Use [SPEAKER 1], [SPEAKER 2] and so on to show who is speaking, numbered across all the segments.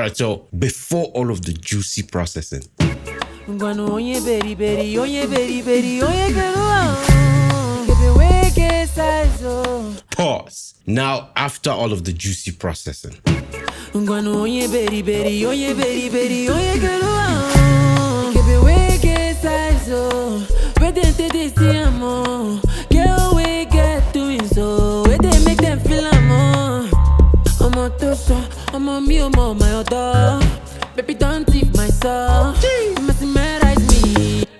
[SPEAKER 1] right, so before all of the juicy processing, pause. Now, after all of the juicy processing,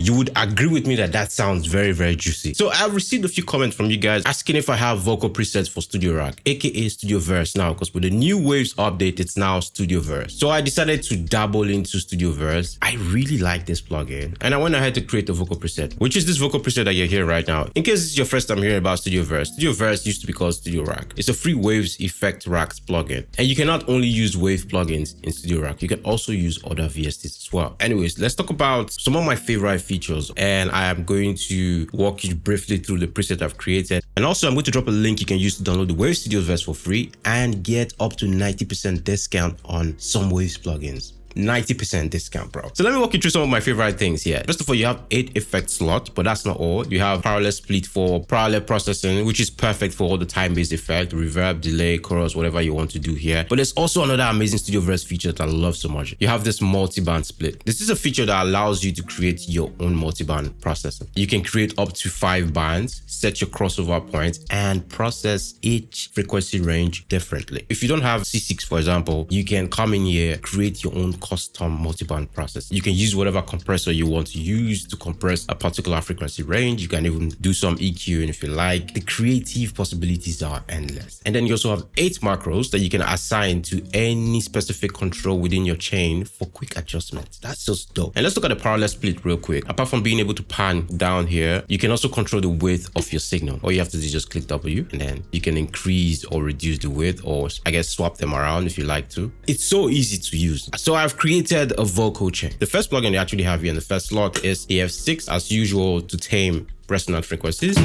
[SPEAKER 1] you would agree with me that that sounds very, very juicy. So I've received a few comments from you guys asking if I have vocal presets for Studio Rack, aka StudioVerse now, because with the new Waves update, it's now StudioVerse. So I decided to dabble into StudioVerse. I really like this plugin, and I went ahead to create a vocal preset, which is this vocal preset that you're hearing right now. In case it's your first time hearing about StudioVerse, StudioVerse used to be called Studio Rack. It's a free Waves effect racks plugin, and you can not only use Wave plugins in Studio Rack, you can also use other VSTs as well. Anyways, let's talk about some of my favorite features, and I am going to walk you briefly through the preset I've created. And also I'm going to drop a link you can use to download the Waves StudioVerse for free and get up to 90% discount on some Waves plugins. 90% discount, bro. So let me walk you through some of my favorite things here. First of all, you have 8 effect slots, but that's not all. You have parallel split for parallel processing, which is perfect for all the time-based effect, reverb, delay, chorus, whatever you want to do here. But there's also another amazing StudioVerse feature that I love so much. You have this multiband split. This is a feature that allows you to create your own multiband processing. You can create up to 5 bands, set your crossover points, and process each frequency range differently. If you don't have C6, for example, you can come in here, create your own custom multiband process. You can use whatever compressor you want to use to compress a particular frequency range. You can even do some EQing if you like. The creative possibilities are endless. And then you also have 8 macros that you can assign to any specific control within your chain for quick adjustments. That's just dope. And let's look at the parallel split real quick. Apart from being able to pan down here, you can also control the width of your signal. All you have to do is just click W, and then you can increase or reduce the width, or I guess swap them around if you like to. It's so easy to use. So I've created a vocal chain. The first plugin they actually have here in the first slot is the F6, as usual, to tame resonant frequencies.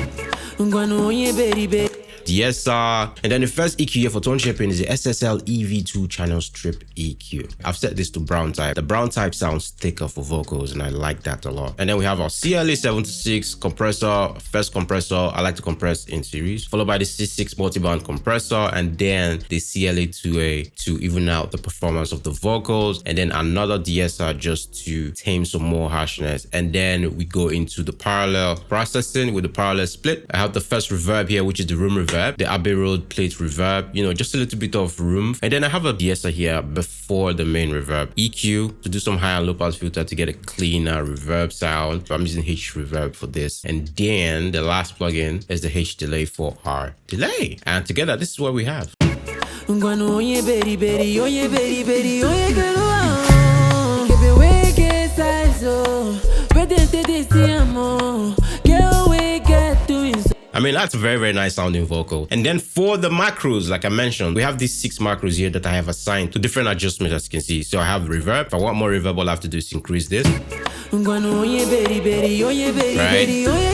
[SPEAKER 1] DSR, and then the first EQ here for tone shaping is the SSL EV2 channel strip EQ. I've set this to brown type. The brown type sounds thicker for vocals, and I like that a lot. And then we have our CLA76 compressor, first compressor. I like to compress in series, followed by the C6 multiband compressor, and then the CLA2A to even out the performance of the vocals, and then another DSR just to tame some more harshness. And then we go into the parallel processing with the parallel split. I have the first reverb here, which is the room reverb, the Abbey Road plate reverb, you know, just a little bit of room. And then I have a DSR here before the main reverb. EQ to do some high and low pass filter to get a cleaner reverb sound. I'm using H reverb for this. And then the last plugin is the H delay for our delay. And together, this is what we have. I mean, that's a very, very nice sounding vocal. And then for the macros, like I mentioned, we have these 6 macros here that I have assigned to different adjustments, as you can see. So I have reverb. If I want more reverb, all I have to do is increase this. Right? And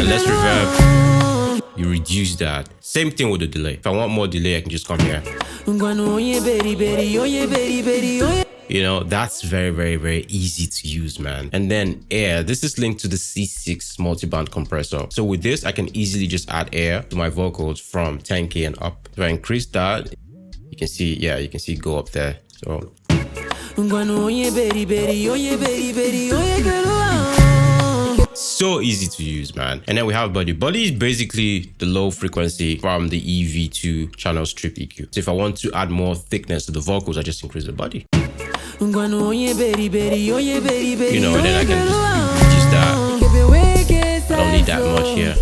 [SPEAKER 1] less reverb, you reduce that. Same thing with the delay. If I want more delay, I can just come here. You know, that's very, very, very easy to use, man. And then air, this is linked to the C6 multiband compressor. So with this, I can easily just add air to my vocals from 10K and up. If I increase that, you can see, yeah, you can see go up there. So so easy to use, man. And then we have body. Body is basically the low frequency from the EV2 channel strip EQ. So if I want to add more thickness to the vocals, I just increase the body. You know, and then I can just reduce that. I don't need that much here.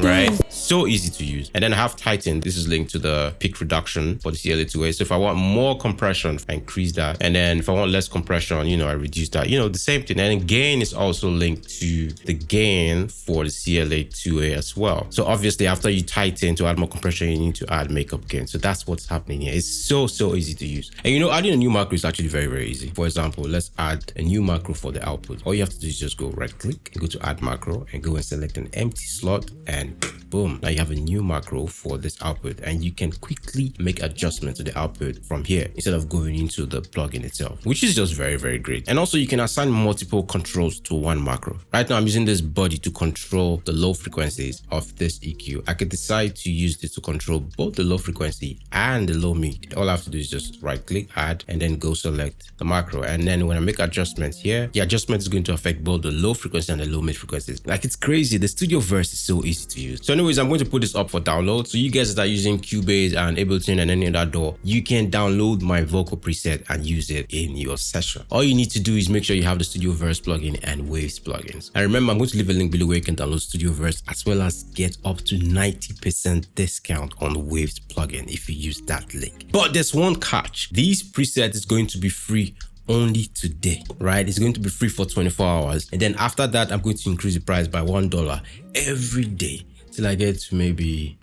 [SPEAKER 1] Right? So easy to use. And then I have Tighten. This is linked to the peak reduction for the CLA2A. So if I want more compression, I increase that. And then if I want less compression, you know, I reduce that. You know, the same thing. And then gain is also linked to the gain for the CLA2A as well. So obviously after you tighten to add more compression, you need to add makeup gain. So that's what's happening here. It's so easy to use. And you know, adding a new macro is actually very, very easy. For example, let's add a new macro for the output. All you have to do is just go right click and go to add macro and go and select an empty slot and boom. Now you have a new macro for this output, and you can quickly make adjustments to the output from here instead of going into the plugin itself, which is just very, very great. And also you can assign multiple controls to one macro. Right now I'm using this body to control the low frequencies of this EQ. I could decide to use this to control both the low frequency and the low mid. All I have to do is just right click, add, and then go select the macro. And then when I make adjustments here, the adjustment is going to affect both the low frequency and the low mid frequencies. Like, it's crazy. The StudioVerse is so easy to use. So anyways, I'm going to put this up for download. So you guys that are using Cubase and Ableton and any other DAW, you can download my vocal preset and use it in your session. All you need to do is make sure you have the StudioVerse plugin and Waves plugins. And remember, I'm going to leave a link below where you can download StudioVerse as well as get up to 90% discount on the Waves plugin if you use that link. But there's one catch. These presets is going to be free only today, right? It's going to be free for 24 hours. And then after that, I'm going to increase the price by $1 every day till I get to maybe,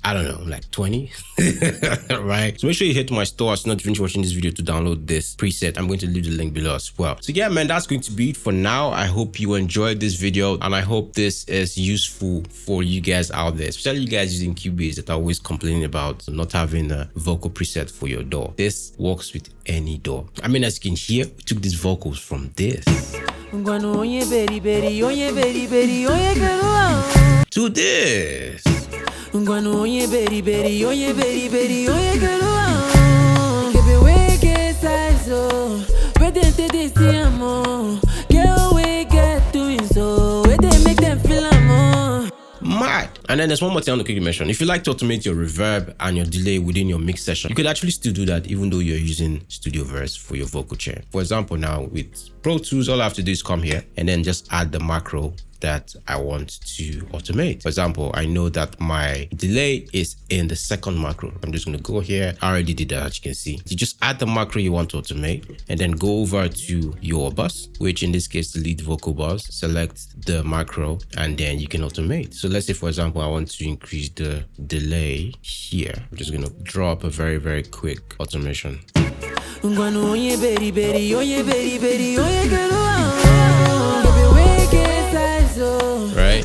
[SPEAKER 1] I don't know, like 20, right? So make sure you head to my store as soon as you finish watching this video to download this preset. I'm going to leave the link below as well. So yeah, man, that's going to be it for now. I hope you enjoyed this video and I hope this is useful for you guys out there, especially you guys using Cubase that are always complaining about not having a vocal preset for your DAW. This works with any DAW. I mean, as you can hear, we took these vocals from this to this. Mad. And then there's one more thing I want to quickly mention. If you like to automate your reverb and your delay within your mix session, you could actually still do that even though you're using StudioVerse for your vocal chair. For example, now with Pro Tools, all I have to do is come here and then just add the macro that I want to automate. For example, I know that my delay is in the second macro. I'm just going to go here. I already did that, as you can see. You just add the macro you want to automate and then go over to your bus, which in this case, the lead vocal bus, select the macro and then you can automate. So let's say, for example, I want to increase the delay here. I'm just going to drop a very, very quick automation. Right,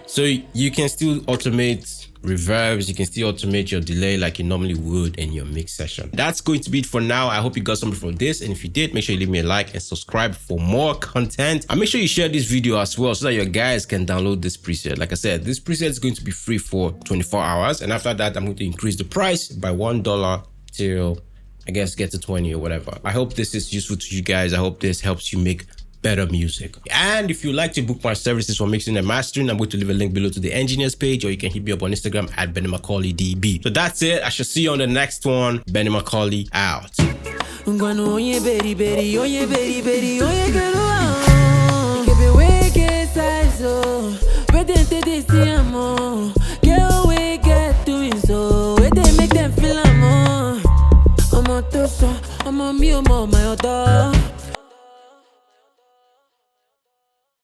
[SPEAKER 1] so you can still automate reverbs, you can still automate your delay like you normally would in your mix session. That's going to be it for now. I hope you got something from this, and if you did, make sure you leave me a like and subscribe for more content, and make sure you share this video as well so that your guys can download this preset. Like I said, this preset is going to be free for 24 hours, and after that I'm going to increase the price by $1 till I guess get to 20 or whatever. I hope this is useful to you guys. I hope this helps you make better music. And if you like to book my services for mixing and mastering, I'm going to leave a link below to the engineers page, or you can hit me up on Instagram at BennyMacaulay.db. So that's it. I shall see you on the next one. Benny Macaulay out. I'm a mule, my other.